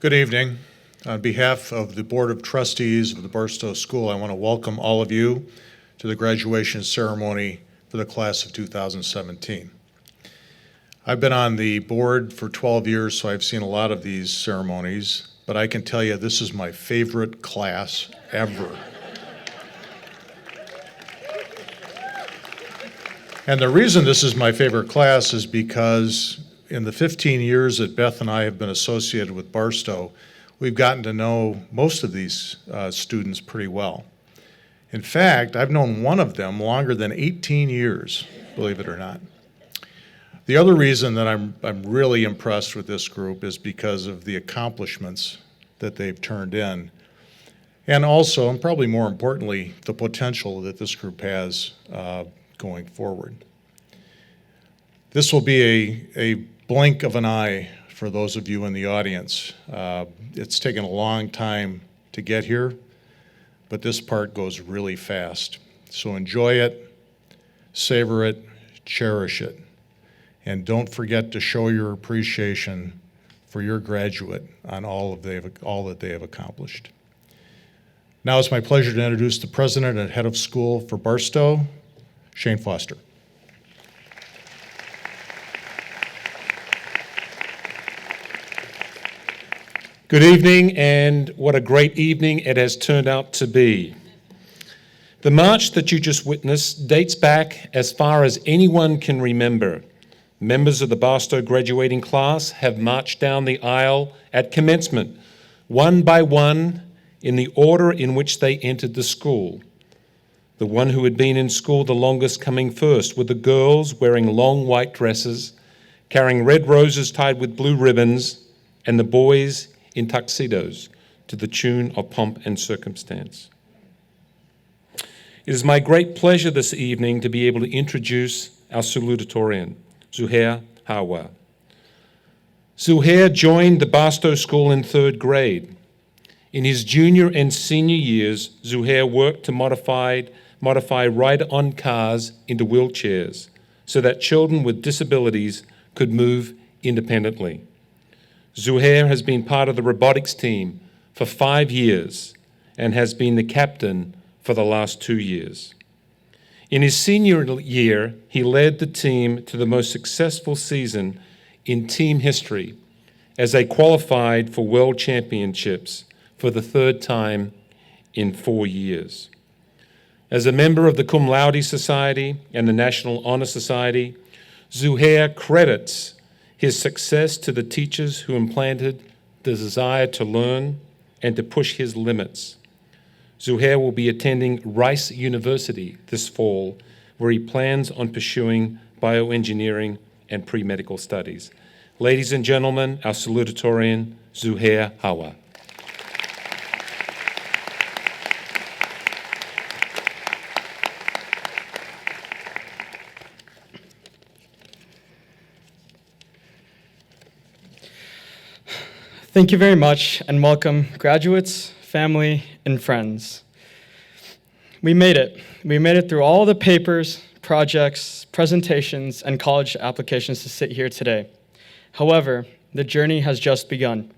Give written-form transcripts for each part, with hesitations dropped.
Good evening. On behalf of the Board of Trustees of the Barstow School, I want to welcome all of you to the graduation ceremony for the class of 2017. I've been on the board for 12 years, so I've seen a lot of these ceremonies, but I can tell you this is my favorite class ever. And the reason this is my favorite class is because in the 15 years that Beth and I have been associated with Barstow, we've gotten to know most of these students pretty well. In fact, I've known one of them longer than 18 years, believe it or not. The other reason that I'm really impressed with this group is because of the accomplishments that they've turned in, and also, and probably more importantly, the potential that this group has going forward. This will be a blink of an eye for those of you in the audience. It's taken a long time to get here, but this part goes really fast. So enjoy it, savor it, cherish it, and don't forget to show your appreciation for your graduate on all that they have accomplished. Now it's my pleasure to introduce the president and head of school for Barstow, Shane Foster. Good evening, and what a great evening it has turned out to be. The march that you just witnessed dates back as far as anyone can remember. Members of the Barstow graduating class have marched down the aisle at commencement, one by one, in the order in which they entered the school. The one who had been in school the longest coming first were the girls wearing long white dresses, carrying red roses tied with blue ribbons, and the boys in tuxedos to the tune of Pomp and Circumstance. It is my great pleasure this evening to be able to introduce our Salutatorian, Zuhair Hawa. Zuhair joined the Barstow School in 3rd grade. In his junior and senior years, Zuhair worked to modify ride-on cars into wheelchairs so that children with disabilities could move independently. Zuhair has been part of the robotics team for 5 years and has been the captain for the last 2 years. In his senior year, he led the team to the most successful season in team history as they qualified for World Championships for the 3rd time in 4 years. As a member of the Cum Laude Society and the National Honor Society, Zuhair credits his success to the teachers who implanted the desire to learn and to push his limits. Zuhair will be attending Rice University this fall, where he plans on pursuing bioengineering and pre-medical studies. Ladies and gentlemen, our salutatorian, Zuhair Hawa. Thank you very much, and welcome, graduates, family, and friends. We made it. We made it through all the papers, projects, presentations, and college applications to sit here today. However, the journey has just begun.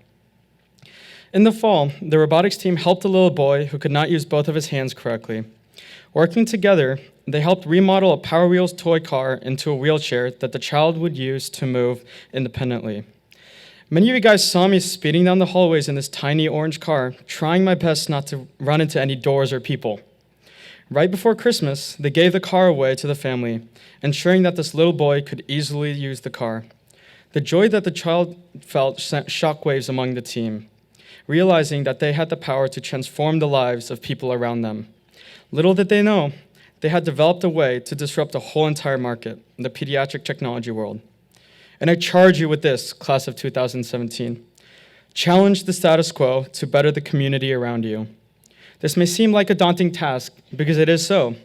In the fall, the robotics team helped a little boy who could not use both of his hands correctly. Working together, they helped remodel a Power Wheels toy car into a wheelchair that the child would use to move independently. Many of you guys saw me speeding down the hallways in this tiny orange car, trying my best not to run into any doors or people. Right before Christmas, they gave the car away to the family, ensuring that this little boy could easily use the car. The joy that the child felt sent shockwaves among the team, realizing that they had the power to transform the lives of people around them. Little did they know, they had developed a way to disrupt the whole entire market, the pediatric technology world. And I charge you with this, class of 2017. Challenge the status quo to better the community around you. This may seem like a daunting task, because it is so,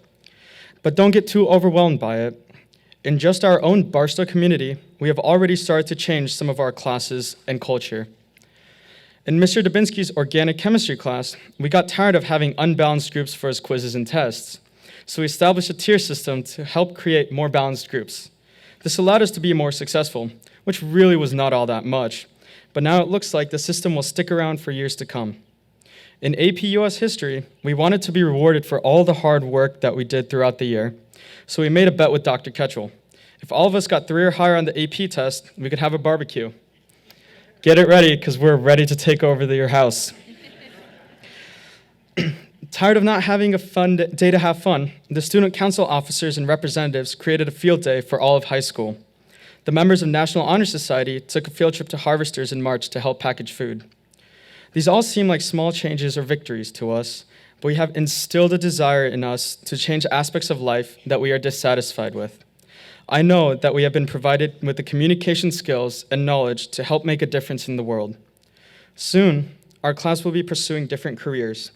but don't get too overwhelmed by it. In just our own Barstow community, we have already started to change some of our classes and culture. In Mr. Dubinsky's organic chemistry class, we got tired of having unbalanced groups for his quizzes and tests, so we established a tier system to help create more balanced groups. This allowed us to be more successful, which really was not all that much, but now it looks like the system will stick around for years to come. In AP US History, we wanted to be rewarded for all the hard work that we did throughout the year, so we made a bet with Dr. Ketchel. If all of us got 3 or higher on the AP test, we could have a barbecue. Get it ready, because we're ready to take over your house. Tired of not having a fun day to have fun, the student council officers and representatives created a field day for all of high school. The members of National Honor Society took a field trip to Harvesters in March to help package food. These all seem like small changes or victories to us, but we have instilled a desire in us to change aspects of life that we are dissatisfied with. I know that we have been provided with the communication skills and knowledge to help make a difference in the world. Soon, our class will be pursuing different careers.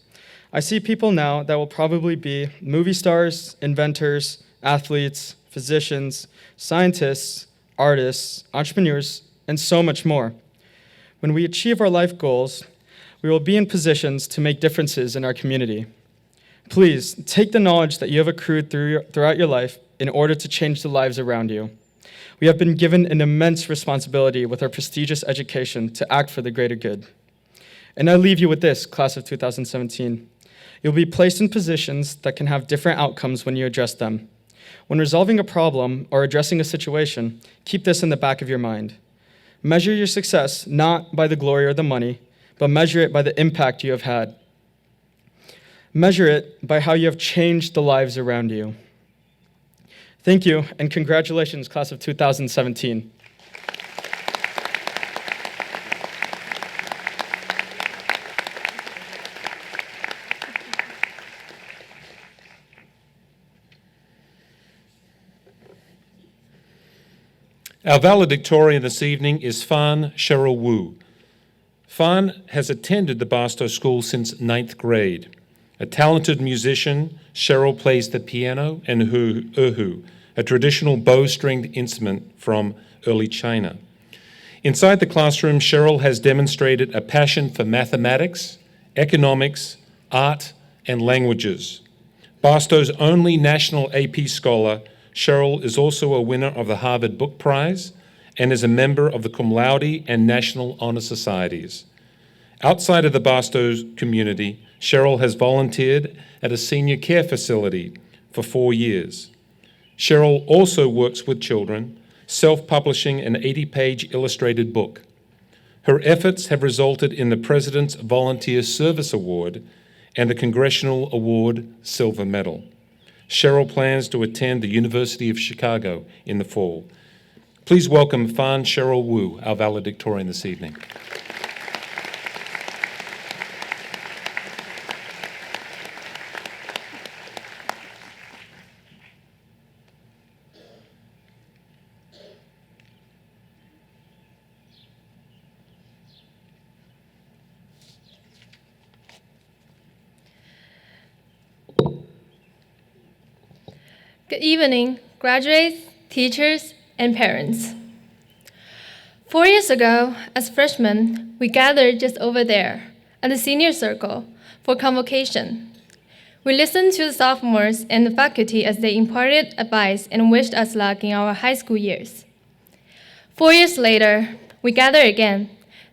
I see people now that will probably be movie stars, inventors, athletes, physicians, scientists, artists, entrepreneurs, and so much more. When we achieve our life goals, we will be in positions to make differences in our community. Please take the knowledge that you have accrued throughout your life in order to change the lives around you. We have been given an immense responsibility with our prestigious education to act for the greater good. And I leave you with this, class of 2017. You'll be placed in positions that can have different outcomes when you address them. When resolving a problem or addressing a situation, keep this in the back of your mind. Measure your success not by the glory or the money, but measure it by the impact you have had. Measure it by how you have changed the lives around you. Thank you, and congratulations, class of 2017. Our valedictorian this evening is Fan Cheryl Wu. Fan has attended the Barstow School since 9th grade. A talented musician, Cheryl plays the piano and erhu, a traditional bow-stringed instrument from early China. Inside the classroom, Cheryl has demonstrated a passion for mathematics, economics, art, and languages. Barstow's only national AP scholar, Cheryl is also a winner of the Harvard Book Prize and is a member of the Cum Laude and National Honor Societies. Outside of the Barstow community, Cheryl has volunteered at a senior care facility for 4 years. Cheryl also works with children, self-publishing an 80-page illustrated book. Her efforts have resulted in the President's Volunteer Service Award and the Congressional Award Silver Medal. Cheryl plans to attend the University of Chicago in the fall. Please welcome Fan Cheryl Wu, our valedictorian this evening. Good evening, graduates, teachers, and parents. 4 years ago, as freshmen, we gathered just over there at the senior circle for convocation. We listened to the sophomores and the faculty as they imparted advice and wished us luck in our high school years. 4 years later, we gather again,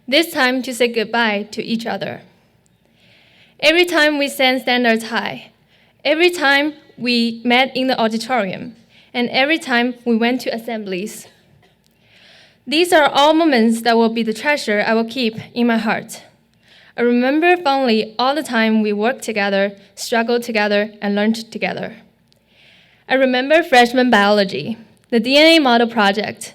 this time to say goodbye to each other. Every time we set standards high, every time we met in the auditorium, and every time we went to assemblies. These are all moments that will be the treasure I will keep in my heart. I remember fondly all the time we worked together, struggled together, and learned together. I remember freshman biology, the DNA model project.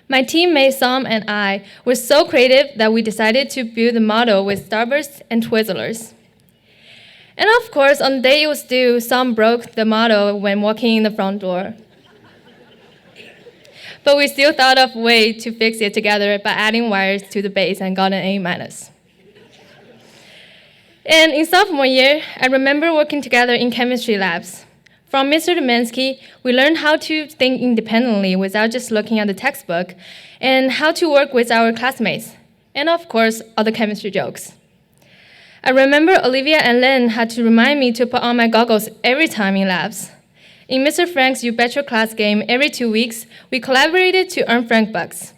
My teammate Sam and I were so creative that we decided to build the model with Starbursts and Twizzlers. And of course, on the day it was due, Sam broke the model when walking in the front door. But we still thought of a way to fix it together by adding wires to the base and got an A-. And in sophomore year, I remember working together in chemistry labs. From Mr. Domansky, we learned how to think independently without just looking at the textbook, and how to work with our classmates, and of course, other chemistry jokes. I remember Olivia and Lynn had to remind me to put on my goggles every time in labs. In Mr. Frank's You Bet Your Class game every 2 weeks, we collaborated to earn Frank bucks.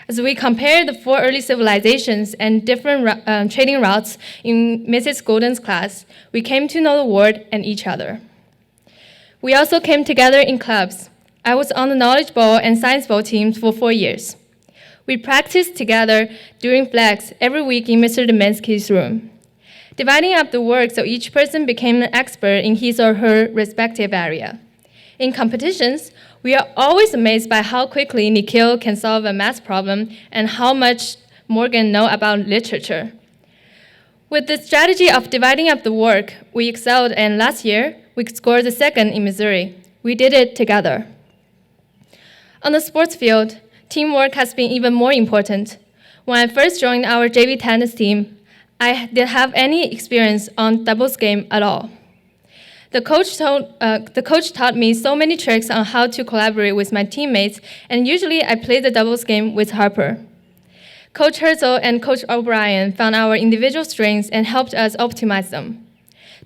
As we compared the 4 early civilizations and different trading routes in Mrs. Golden's class, we came to know the world and each other. We also came together in clubs. I was on the Knowledge Bowl and Science Bowl teams for 4 years. We practiced together during flex every week in Mr. Deminsky's room, dividing up the work so each person became an expert in his or her respective area. In competitions, we are always amazed by how quickly Nikhil can solve a math problem and how much Morgan knows about literature. With the strategy of dividing up the work, we excelled, and last year, we scored the second in Missouri. We did it together. On the sports field, teamwork has been even more important. When I first joined our JV tennis team, I didn't have any experience on doubles game at all. The coach taught me so many tricks on how to collaborate with my teammates, and usually I played the doubles game with Harper. Coach Herzl and Coach O'Brien found our individual strengths and helped us optimize them,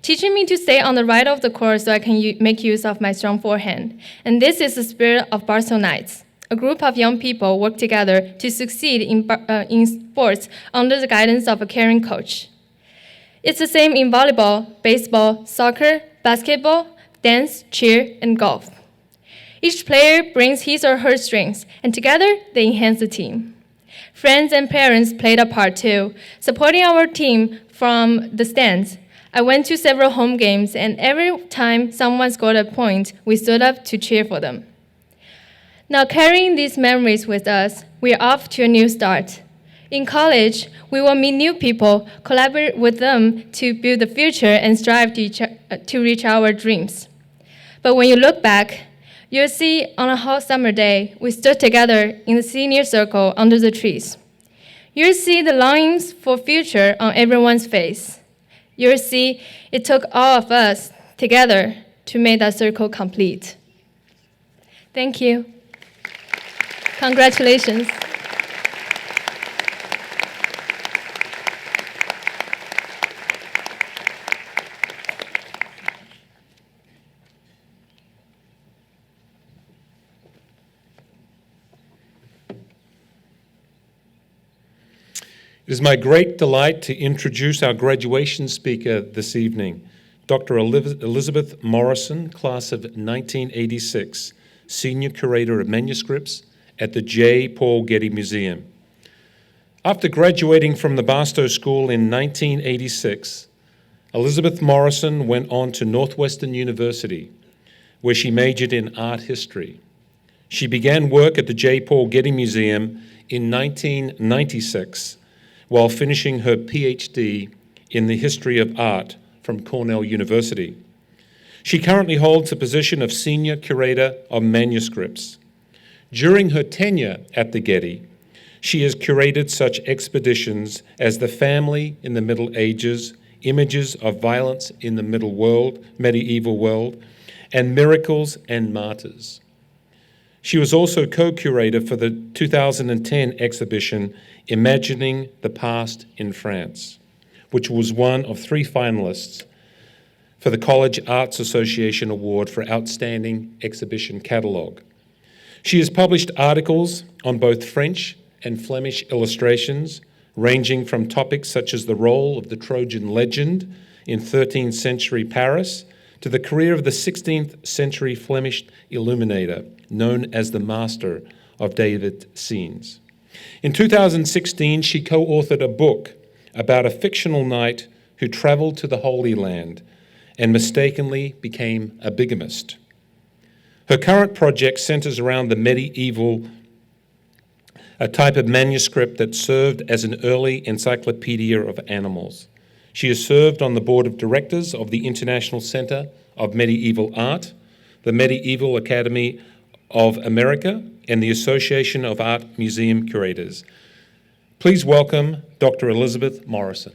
teaching me to stay on the right of the court so I can make use of my strong forehand. And this is the spirit of Barstow Knights. A group of young people work together to succeed in sports under the guidance of a caring coach. It's the same in volleyball, baseball, soccer, basketball, dance, cheer, and golf. Each player brings his or her strengths, and together they enhance the team. Friends and parents played a part too, supporting our team from the stands. I went to several home games, and every time someone scored a point, we stood up to cheer for them. Now, carrying these memories with us, we are off to a new start. In college, we will meet new people, collaborate with them to build the future, and strive to reach our dreams. But when you look back, you'll see on a hot summer day, we stood together in the senior circle under the trees. You'll see the longings for future on everyone's face. You'll see it took all of us together to make that circle complete. Thank you. Congratulations. It is my great delight to introduce our graduation speaker this evening, Dr. Elizabeth Morrison, class of 1986, Senior Curator of Manuscripts at the J. Paul Getty Museum. After graduating from the Barstow School in 1986, Elizabeth Morrison went on to Northwestern University, where she majored in art history. She began work at the J. Paul Getty Museum in 1996, while finishing her PhD in the history of art from Cornell University. She currently holds the position of Senior Curator of Manuscripts. During her tenure at the Getty, she has curated such expeditions as The Family in the Middle Ages, Images of Violence in the Medieval World, and Miracles and Martyrs. She was also co-curator for the 2010 exhibition Imagining the Past in France, which was one of 3 finalists for the College Arts Association Award for Outstanding Exhibition Catalogue. She has published articles on both French and Flemish illustrations, ranging from topics such as the role of the Trojan legend in 13th century Paris to the career of the 16th century Flemish illuminator, known as the Master of David Scenes. In 2016, she co-authored a book about a fictional knight who traveled to the Holy Land and mistakenly became a bigamist. Her current project centers around the medieval, a type of manuscript that served as an early encyclopedia of animals. She has served on the board of directors of the International Center of Medieval Art, the Medieval Academy of America, and the Association of Art Museum Curators. Please welcome Dr. Elizabeth Morrison.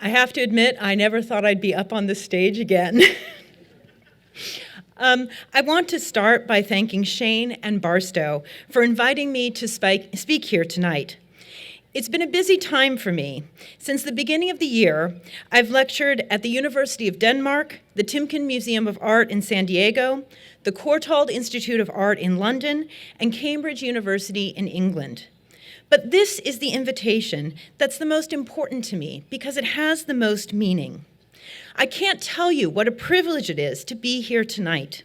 I have to admit, I never thought I'd be up on this stage again. I want to start by thanking Shane and Barstow for inviting me to speak here tonight. It's been a busy time for me. Since the beginning of the year, I've lectured at the University of Denmark, the Timken Museum of Art in San Diego, the Courtauld Institute of Art in London, and Cambridge University in England. But this is the invitation that's the most important to me because it has the most meaning. I can't tell you what a privilege it is to be here tonight.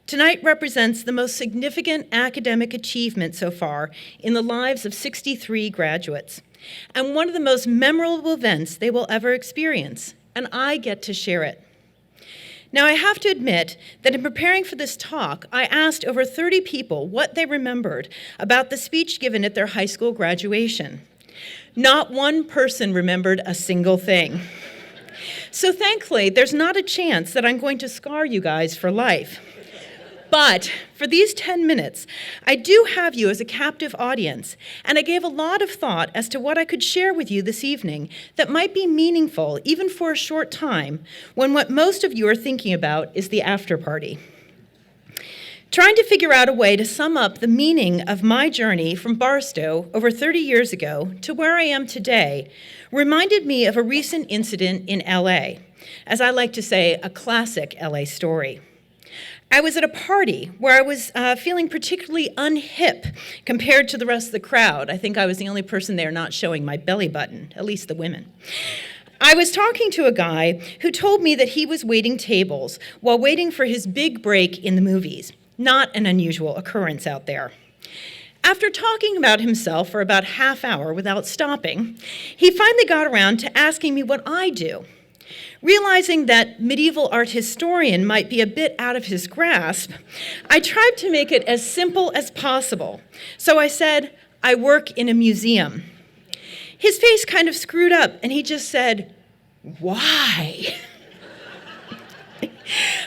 Tonight represents the most significant academic achievement so far in the lives of 63 graduates, and one of the most memorable events they will ever experience, and I get to share it. Now, I have to admit that in preparing for this talk, I asked over 30 people what they remembered about the speech given at their high school graduation. Not one person remembered a single thing. So thankfully, there's not a chance that I'm going to scar you guys for life. But for these 10 minutes, I do have you as a captive audience, and I gave a lot of thought as to what I could share with you this evening that might be meaningful, even for a short time, when what most of you are thinking about is the after party. Trying to figure out a way to sum up the meaning of my journey from Barstow over 30 years ago to where I am today reminded me of a recent incident in LA, as I like to say, a classic LA story. I was at a party where I was feeling particularly unhip compared to the rest of the crowd. I think I was the only person there not showing my belly button, at least the women. I was talking to a guy who told me that he was waiting tables while waiting for his big break in the movies. Not an unusual occurrence out there. After talking about himself for about half hour without stopping, he finally got around to asking me what I do. Realizing that medieval art historian might be a bit out of his grasp, I tried to make it as simple as possible. So I said, I work in a museum. His face kind of screwed up, and he just said, why?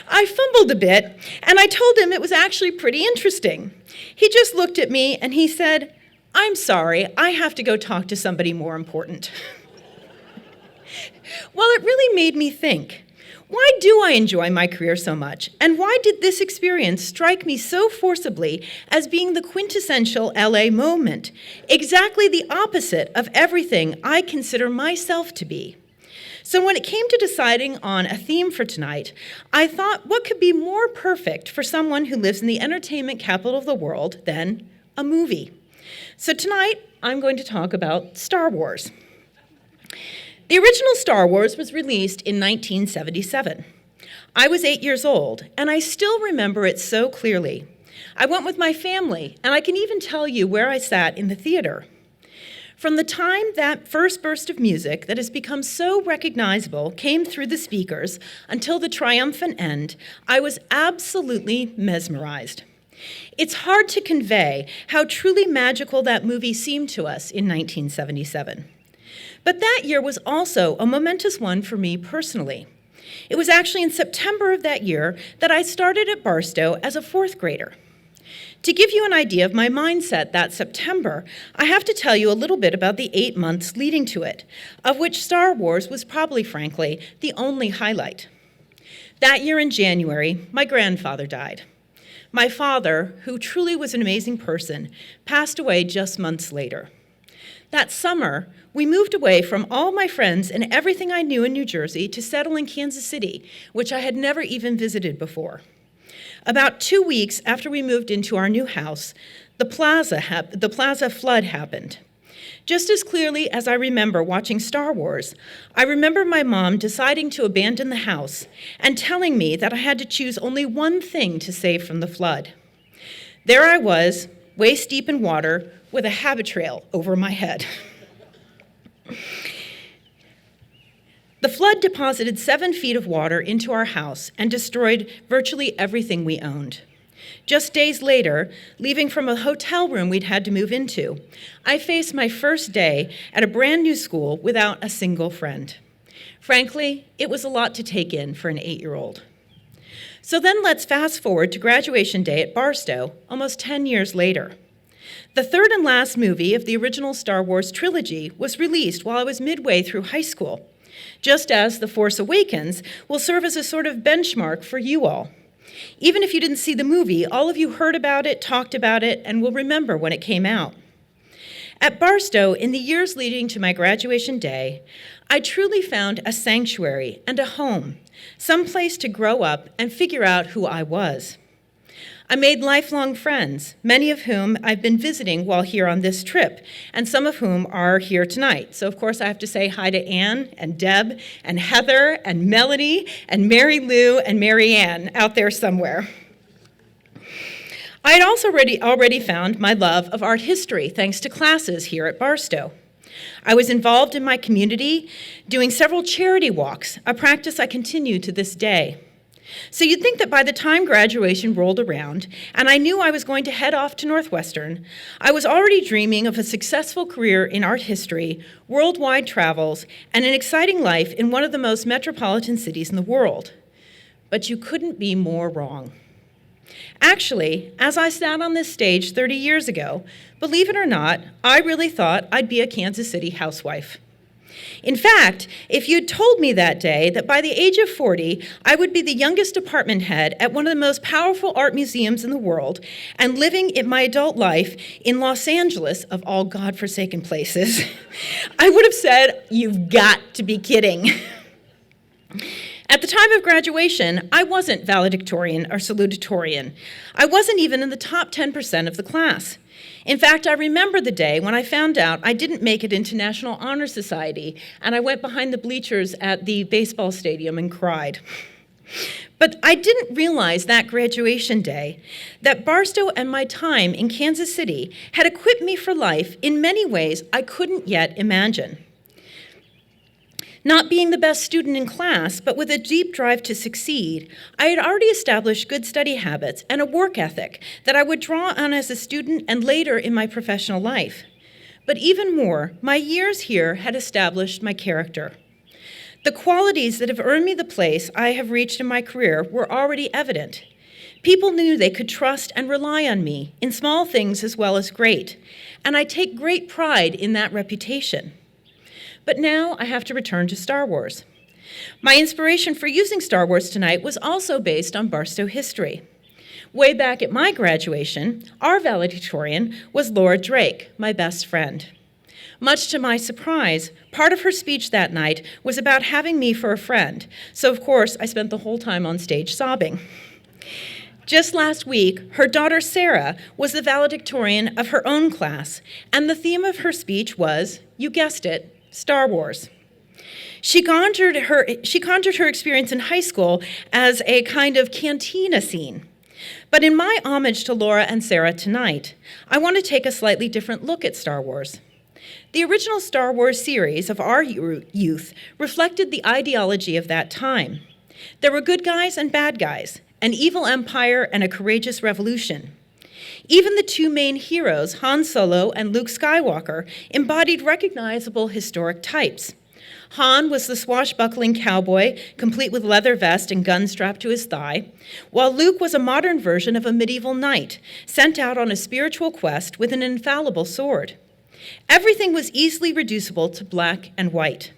I fumbled a bit, and I told him it was actually pretty interesting. He just looked at me, and he said, I'm sorry, I have to go talk to somebody more important. Well, it really made me think, why do I enjoy my career so much? And why did this experience strike me so forcibly as being the quintessential LA moment, exactly the opposite of everything I consider myself to be? So when it came to deciding on a theme for tonight, I thought, what could be more perfect for someone who lives in the entertainment capital of the world than a movie? So tonight, I'm going to talk about Star Wars. The original Star Wars was released in 1977. I was 8 years old, and I still remember it so clearly. I went with my family, and I can even tell you where I sat in the theater. From the time that first burst of music that has become so recognizable came through the speakers until the triumphant end, I was absolutely mesmerized. It's hard to convey how truly magical that movie seemed to us in 1977. But that year was also a momentous one for me personally. It was actually in September of that year that I started at Barstow as a fourth grader. To give you an idea of my mindset that September, I have to tell you a little bit about the 8 months leading to it, of which Star Wars was probably, frankly, the only highlight. That year in January, my grandfather died. My father, who truly was an amazing person, passed away just months later. That summer, we moved away from all my friends and everything I knew in New Jersey to settle in Kansas City, which I had never even visited before. About 2 weeks after we moved into our new house, the plaza flood happened. Just as clearly as I remember watching Star Wars, I remember my mom deciding to abandon the house and telling me that I had to choose only one thing to save from the flood. There I was, waist deep in water, with a habit trail over my head. The flood deposited 7 feet of water into our house and destroyed virtually everything we owned. Just days later, leaving from a hotel room we'd had to move into, I faced my first day at a brand new school without a single friend. Frankly, it was a lot to take in for an 8-year-old. So then let's fast forward to graduation day at Barstow, almost 10 years later. The third and last movie of the original Star Wars trilogy was released while I was midway through high school, just as The Force Awakens will serve as a sort of benchmark for you all. Even if you didn't see the movie, all of you heard about it, talked about it, and will remember when it came out. At Barstow, in the years leading to my graduation day, I truly found a sanctuary and a home, some place to grow up and figure out who I was. I made lifelong friends, many of whom I've been visiting while here on this trip, and some of whom are here tonight. So, of course, I have to say hi to Anne and Deb and Heather and Melody and Mary Lou and Mary Ann out there somewhere. I had also already found my love of art history thanks to classes here at Barstow. I was involved in my community, doing several charity walks, a practice I continue to this day. So you'd think that by the time graduation rolled around, and I knew I was going to head off to Northwestern, I was already dreaming of a successful career in art history, worldwide travels, and an exciting life in one of the most metropolitan cities in the world. But you couldn't be more wrong. Actually, as I sat on this stage 30 years ago, believe it or not, I really thought I'd be a Kansas City housewife. In fact, if you'd told me that day that by the age of 40, I would be the youngest department head at one of the most powerful art museums in the world and living in my adult life in Los Angeles, of all godforsaken places, I would have said, "You've got to be kidding." At the time of graduation, I wasn't valedictorian or salutatorian. I wasn't even in the top 10% of the class. In fact, I remember the day when I found out I didn't make it into National Honor Society, and I went behind the bleachers at the baseball stadium and cried. But I didn't realize that graduation day that Barstow and my time in Kansas City had equipped me for life in many ways I couldn't yet imagine. Not being the best student in class, but with a deep drive to succeed, I had already established good study habits and a work ethic that I would draw on as a student and later in my professional life. But even more, my years here had established my character. The qualities that have earned me the place I have reached in my career were already evident. People knew they could trust and rely on me in small things as well as great, and I take great pride in that reputation. But now I have to return to Star Wars. My inspiration for using Star Wars tonight was also based on Barstow history. Way back at my graduation, our valedictorian was Laura Drake, my best friend. Much to my surprise, part of her speech that night was about having me for a friend, so of course I spent the whole time on stage sobbing. Just last week, her daughter Sarah was the valedictorian of her own class, and the theme of her speech was, you guessed it, Star Wars. She conjured her experience in high school as a kind of cantina scene. But in my homage to Laura and Sarah tonight, I want to take a slightly different look at Star Wars. The original Star Wars series of our youth reflected the ideology of that time. There were good guys and bad guys, an evil empire and a courageous revolution. Even the two main heroes, Han Solo and Luke Skywalker, embodied recognizable historic types. Han was the swashbuckling cowboy, complete with leather vest and gun strapped to his thigh, while Luke was a modern version of a medieval knight, sent out on a spiritual quest with an infallible sword. Everything was easily reducible to black and white.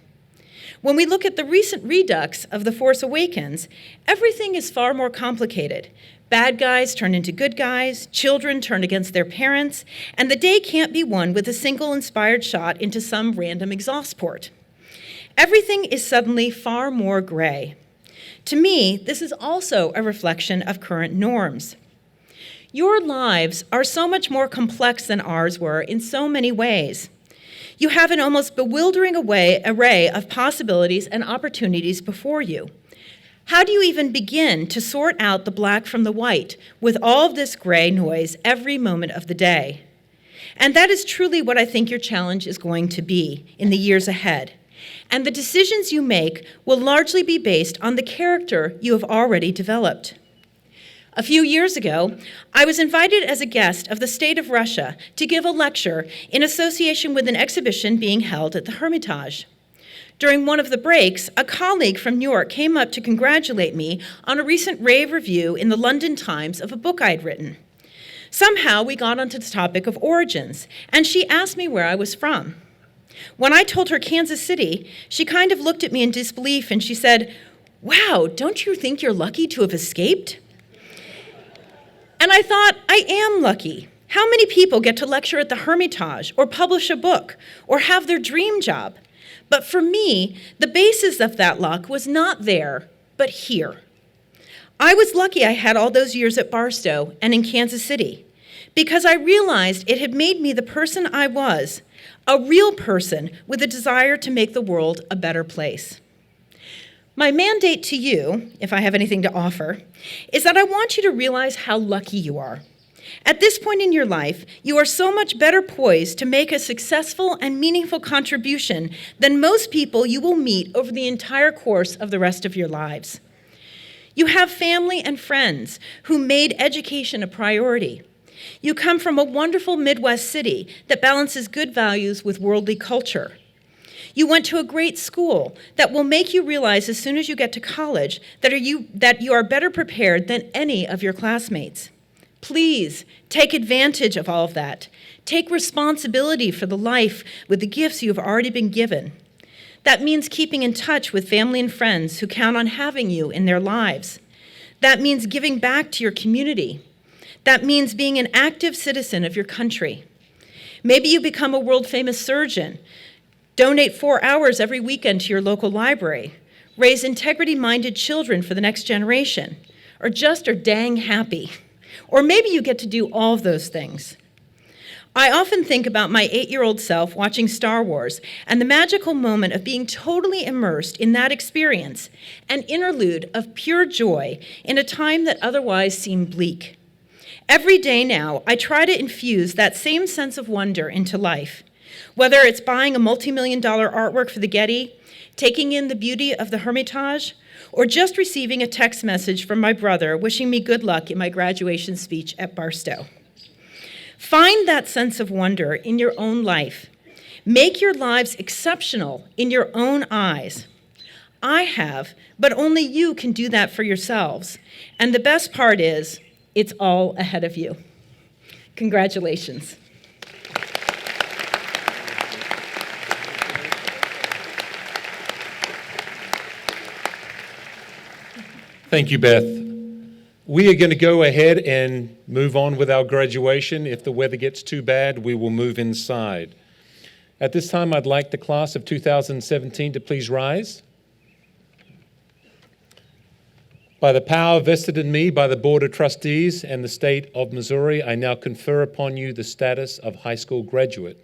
When we look at the recent redux of The Force Awakens, everything is far more complicated. Bad guys turn into good guys, children turn against their parents, and the day can't be won with a single inspired shot into some random exhaust port. Everything is suddenly far more gray. To me, this is also a reflection of current norms. Your lives are so much more complex than ours were in so many ways. You have an almost bewildering array of possibilities and opportunities before you. How do you even begin to sort out the black from the white with all of this gray noise every moment of the day? And that is truly what I think your challenge is going to be in the years ahead. And the decisions you make will largely be based on the character you have already developed. A few years ago, I was invited as a guest of the State of Russia to give a lecture in association with an exhibition being held at the Hermitage. During one of the breaks, a colleague from New York came up to congratulate me on a recent rave review in the London Times of a book I'd written. Somehow we got onto the topic of origins, and she asked me where I was from. When I told her Kansas City, she kind of looked at me in disbelief and she said, "Wow, don't you think you're lucky to have escaped?" And I thought, I am lucky. How many people get to lecture at the Hermitage or publish a book or have their dream job? But for me, the basis of that luck was not there, but here. I was lucky I had all those years at Barstow and in Kansas City because I realized it had made me the person I was, a real person with a desire to make the world a better place. My mandate to you, if I have anything to offer, is that I want you to realize how lucky you are. At this point in your life, you are so much better poised to make a successful and meaningful contribution than most people you will meet over the entire course of the rest of your lives. You have family and friends who made education a priority. You come from a wonderful Midwest city that balances good values with worldly culture. You went to a great school that will make you realize as soon as you get to college that you are better prepared than any of your classmates. Please take advantage of all of that. Take responsibility for the life with the gifts you have already been given. That means keeping in touch with family and friends who count on having you in their lives. That means giving back to your community. That means being an active citizen of your country. Maybe you become a world-famous surgeon. Donate 4 hours every weekend to your local library. Raise integrity-minded children for the next generation. Or just are dang happy. Or maybe you get to do all of those things. I often think about my 8-year-old self watching Star Wars and the magical moment of being totally immersed in that experience, an interlude of pure joy in a time that otherwise seemed bleak. Every day now, I try to infuse that same sense of wonder into life, whether it's buying a multi-million-dollar artwork for the Getty, taking in the beauty of the Hermitage, or just receiving a text message from my brother wishing me good luck in my graduation speech at Barstow. Find that sense of wonder in your own life. Make your lives exceptional in your own eyes. I have, but only you can do that for yourselves. And the best part is, it's all ahead of you. Congratulations. Thank you, Beth. We are going to go ahead and move on with our graduation. If the weather gets too bad, we will move inside. At this time, I'd like the class of 2017 to please rise. By the power vested in me by the Board of Trustees and the State of Missouri, I now confer upon you the status of high school graduate.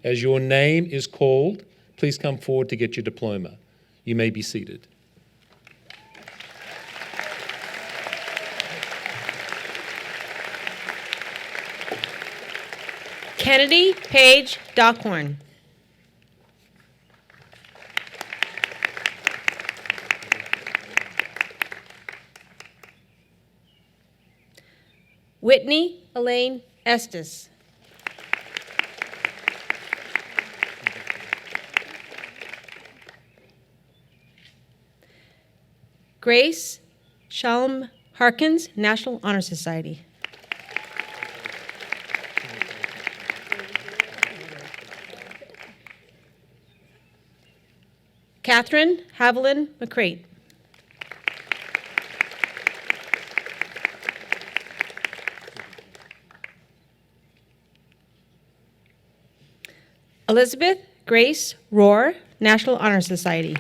As your name is called, please come forward to get your diploma. You may be seated. Kennedy Page Dockhorn. Whitney Elaine Estes. Grace Shalom Harkins, National Honor Society. Catherine Haviland McCrate. Elizabeth Grace Rohr, National Honor Society.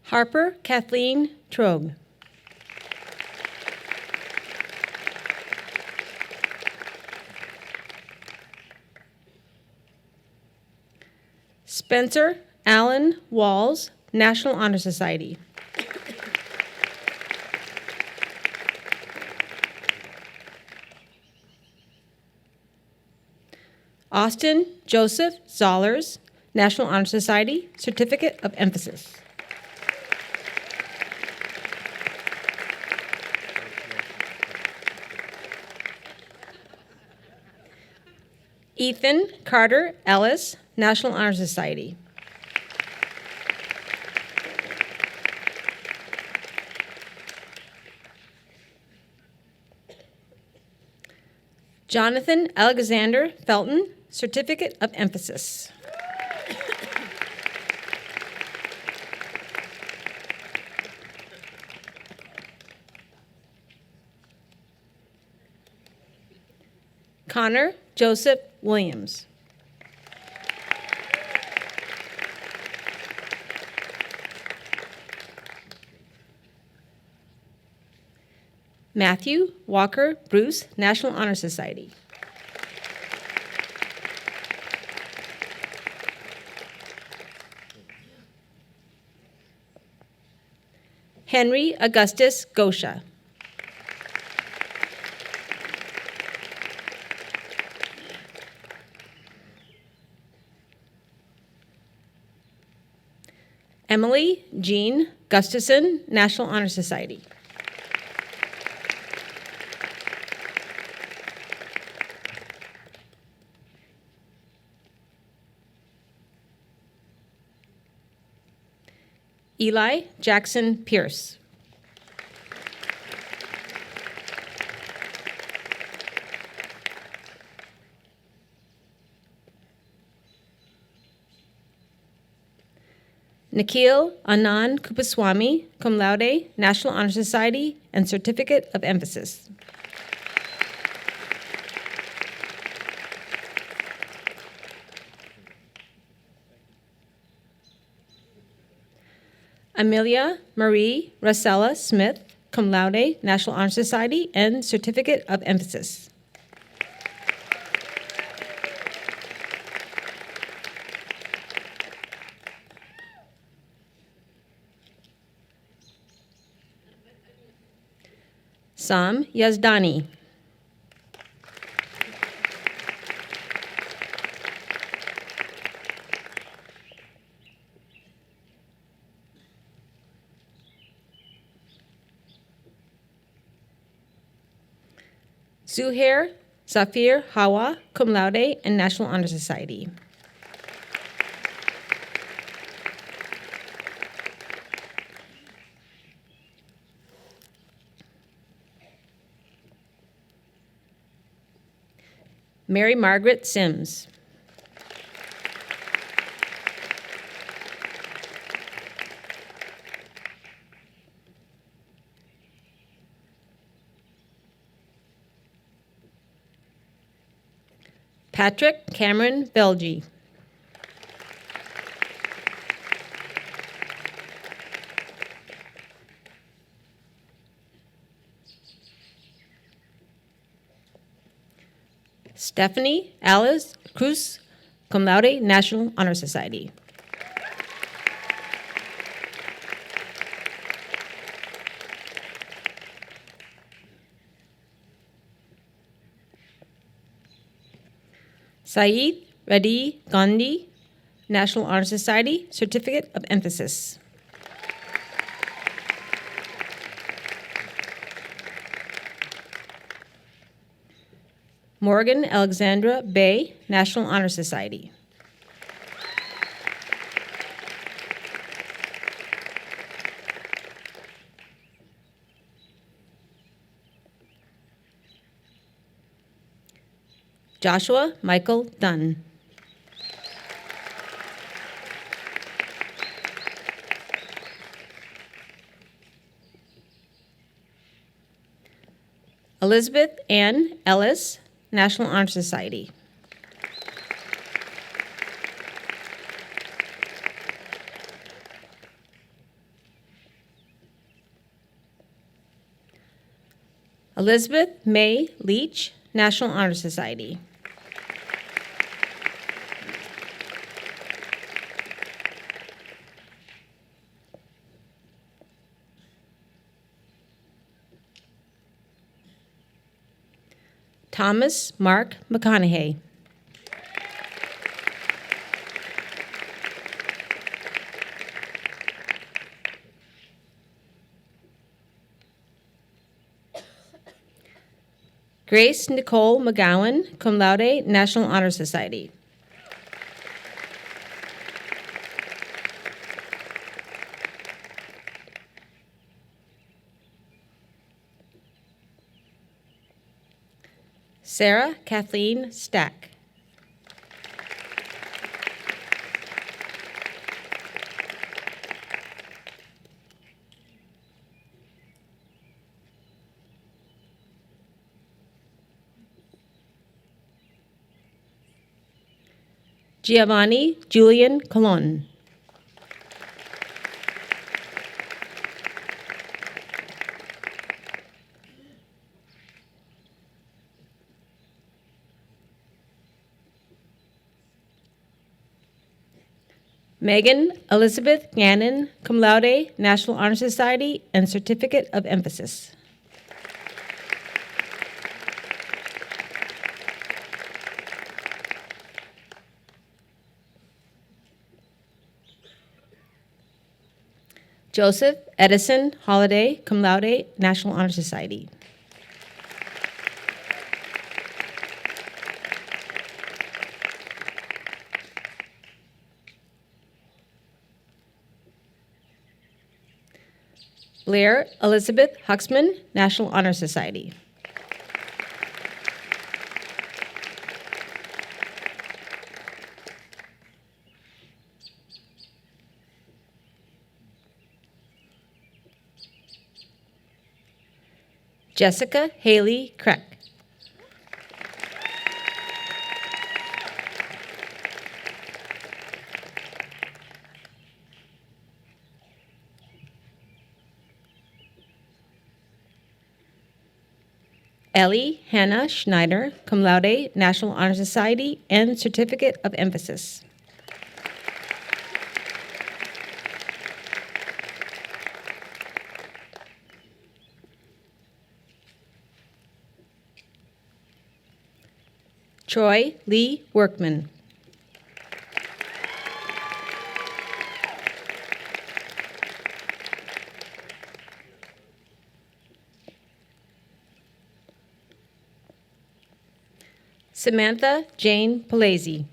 Harper Kathleen Trogue. Spencer Allen Walls, National Honor Society. Austin Joseph Zollers, National Honor Society, Certificate of Emphasis. Ethan Carter Ellis, National Honor Society. Jonathan Alexander Felton, Certificate of Emphasis. Connor Joseph Williams. Matthew Walker Bruce, National Honor Society. Henry Augustus Gosha. Emily Jean Gustafson, National Honor Society. Eli Jackson Pierce. Nikhil Anand Kupaswamy, cum laude, National Honor Society, and Certificate of Emphasis. Amelia Marie Rosella Smith, cum laude, National Honor Society, and Certificate of Emphasis. Sam Yazdani. Zuhair Zafir Hawa, cum laude, and National Honor Society. Mary Margaret Sims. Patrick Cameron Belgi. Stephanie Alice Cruz, cum laude, National Honor Society. Saeed Reddy Gandhi, National Honor Society, Certificate of Emphasis. Morgan Alexandra Bay, National Honor Society. Joshua Michael Dunn. Elizabeth Ann Ellis, National Honor Society. Elizabeth May Leach, National Honor Society. Thomas Mark McConaughey. Grace Nicole McGowan, cum laude, National Honor Society. Sarah Kathleen Stack. Giovanni Julian Colon. Megan Elizabeth Gannon, cum laude, National Honor Society, and Certificate of Emphasis. Joseph Edison Holliday, cum laude, National Honor Society. Blair Elizabeth Huxman, National Honor Society. Jessica Haley Kreck. Ellie Hannah Schneider, cum laude, National Honor Society, and Certificate of Emphasis. Troy Lee Workman. Samantha Jane Palazzi.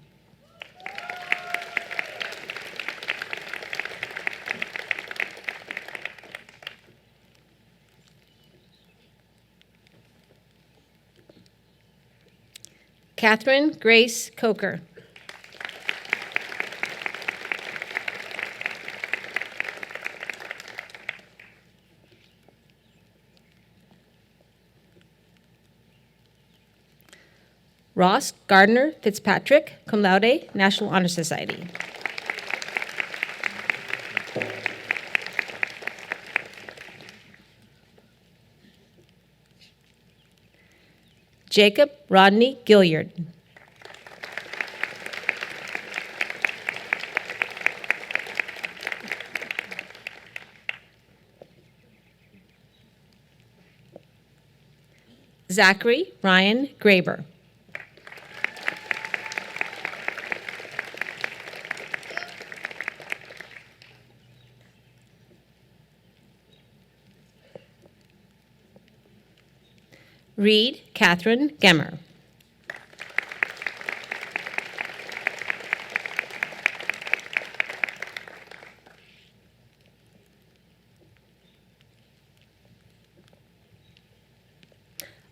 Catherine Grace Coker. Ross Gardner Fitzpatrick, cum laude, National Honor Society. Jacob Rodney Gilliard. Zachary Ryan Graber. Reed Catherine Gemmer.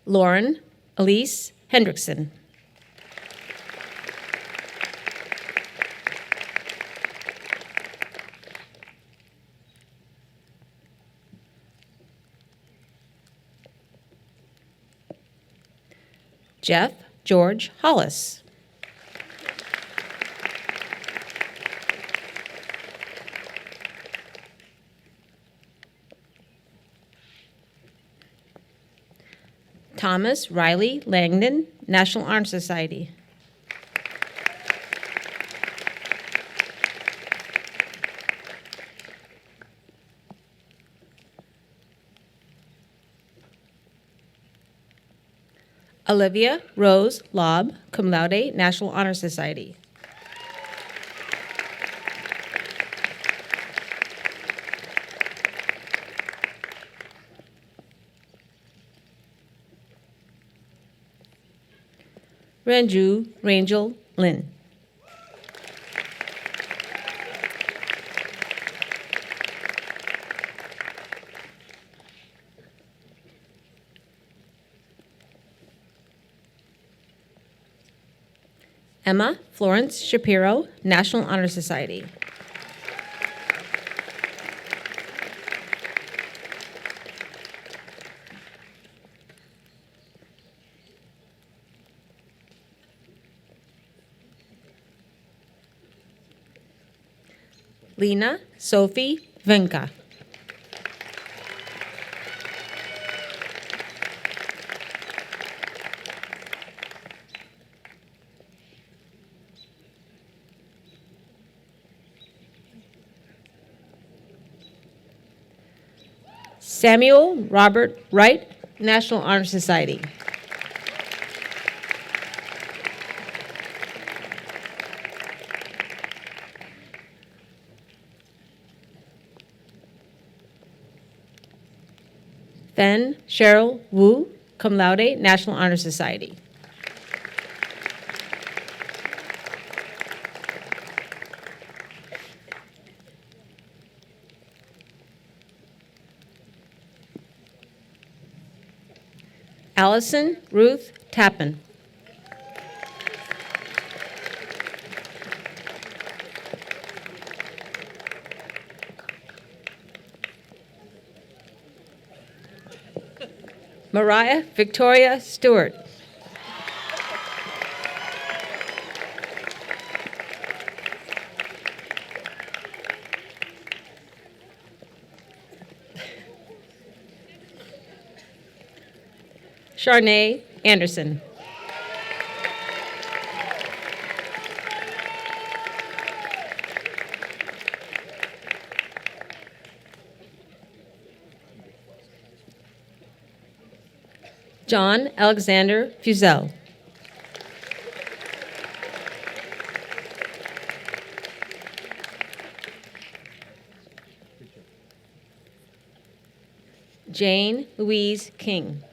Lauren Elise Hendrickson. Jeff George Hollis. Thomas Riley Langdon, National Honor Society. Olivia Rose Lobb, cum laude, National Honor Society. Ranju Rangel Lin. Emma Florence Shapiro, National Honor Society. Lena Sophie Venka. Samuel Robert Wright, National Honor Society. Then Cheryl Wu, cum laude, National Honor Society. Allison Ruth Tappan. Mariah Victoria Stewart. Charnay Anderson. John Alexander Fusel. Jane Louise King.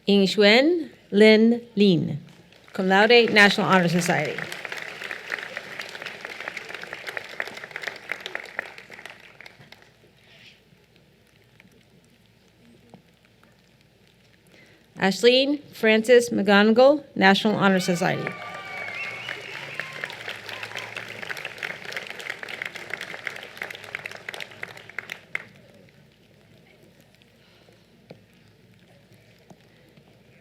Yingxuan Lin Lin, cum laude, National Honor Society. Ashleen Frances McGonigal, National Honor Society.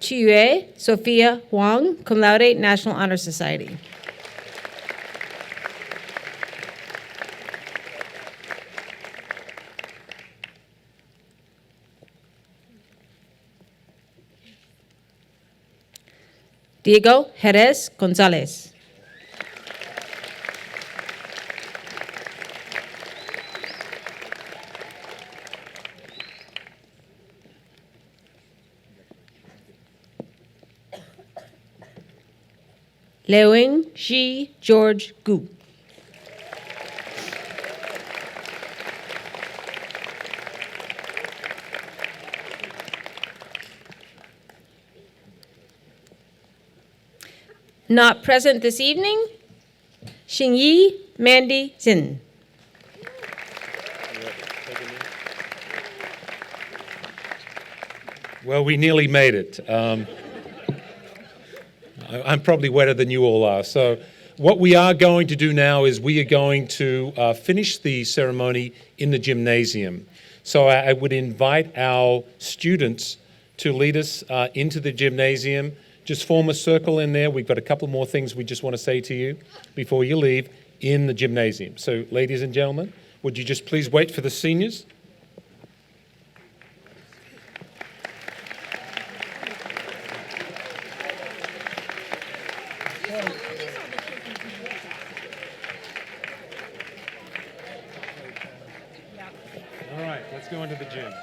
Chiyue Sophia Huang, cum laude, National Honor Society. Diego Jerez Gonzalez. Lewing Shi George Gu. Not present this evening, Xingyi Mandy Zin. Well, we nearly made it. I'm probably wetter than you all are. So what we are going to do now is we are going to finish the ceremony in the gymnasium. So I would invite our students to lead us into the gymnasium. Just form a circle in there. We've got a couple more things we just want to say to you before you leave in the gymnasium. So ladies and gentlemen, would you just please wait for the seniors? All right, let's go into the gym.